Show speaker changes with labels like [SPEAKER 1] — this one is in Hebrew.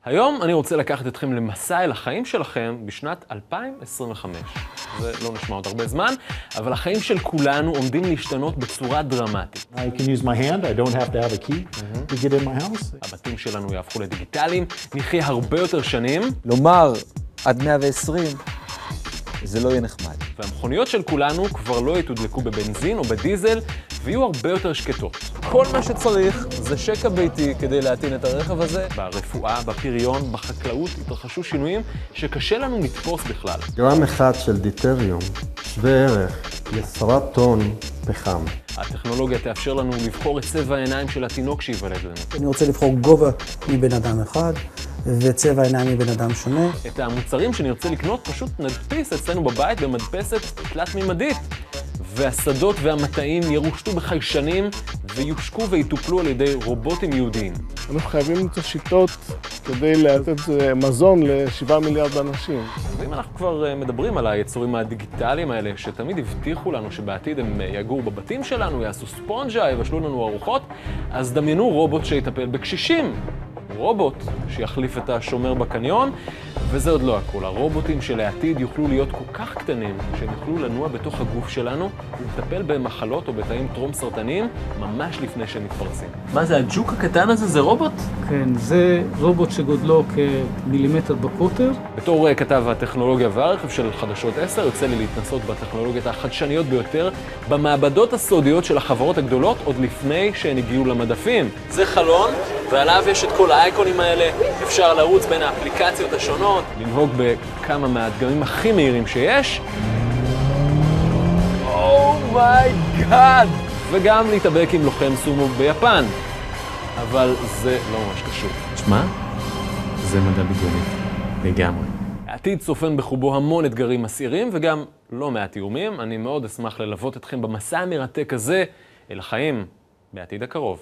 [SPEAKER 1] היום אני רוצה לקחת אתכם למסע אל החיים שלכם בשנת 2025. זה לא נשמע עוד הרבה זמן, אבל החיים של כולנו עומדים להשתנות בצורה דרמטית.
[SPEAKER 2] I can use my hand, I don't have to have a key to get in my house.
[SPEAKER 1] הבתים שלנו יהפכו לדיגיטליים, נחיה הרבה יותר שנים.
[SPEAKER 3] לומר עד 120, זה לא יהיה נחמד.
[SPEAKER 1] והמכוניות של כולנו כבר לא יתודלקו בבנזין או בדיזל, ויהיו הרבה יותר שקטות.
[SPEAKER 3] כל מה שצריך זה שקע ביתי כדי להטעין את הרכב הזה.
[SPEAKER 1] ברפואה, בפריון, בחקלאות, התרחשו שינויים שקשה לנו לתפוס בכלל.
[SPEAKER 4] גרם אחד של דיטריום שווה ערך ל10 טון פחם.
[SPEAKER 1] הטכנולוגיה תאפשר לנו לבחור את צבע העיניים של התינוק שיוולד לנו.
[SPEAKER 5] אני רוצה לבחור גובה מבן אדם אחד וצבע העיניים מבן אדם שונה.
[SPEAKER 1] את המוצרים שנרצה לקנות פשוט נדפיס אצלנו בבית במדפסת תלת-ממדית. והשדות והמטעים ירושתו בחיישנים ויושקו ויטופלו על ידי רובוטים יהודיים.
[SPEAKER 6] אנחנו חייבים למצוא שיטות כדי לתת מזון ל7 מיליארד אנשים.
[SPEAKER 1] ואם אנחנו כבר מדברים על היצורים הדיגיטליים האלה, שתמיד הבטיחו לנו שבעתיד הם יגורו בבתים שלנו, יעשו ספונג'ה, יבשלו לנו ארוחות, אז דמיינו רובוט שיטפל בקשישים. רובוט שיחליף את השומר בקניון, וזה עוד לא הכל. הרובוטים שלעתיד יוכלו להיות כל כך קטנים, שהם יוכלו לנוע בתוך הגוף שלנו, ולטפל במחלות או בתאים טרום סרטניים, ממש לפני שהם מתפרצים. מה זה, הג'וק הקטן הזה? זה רובוט?
[SPEAKER 7] כן, זה רובוט שגודלו כמילימטר בקוטר.
[SPEAKER 1] בתור כתב הטכנולוגיה והרכב של חדשות 10, יוצא לי להתנסות בטכנולוגיות החדשניות ביותר, במעבדות הסודיות של החברות הגדולות, עוד לפני שהן הגיעו למדפים. זה חלון, ועליו יש את כל האייקונים האלה, אפשר לרוץ בין האפליקציות השונות, לנהוג בכמה מהדגמים הכי מהירים שיש. אומייגאד! וגם להתאבק עם לוחם סומו ביפן. אבל זה לא ממש קשור.
[SPEAKER 8] תשמע, זה מדע בדיוני, לגמרי.
[SPEAKER 1] העתיד צופן בחובו המון אתגרים מסעירים וגם לא מעט איומים. אני מאוד אשמח ללוות אתכם במסע המרתק הזה אל החיים בעתיד הקרוב.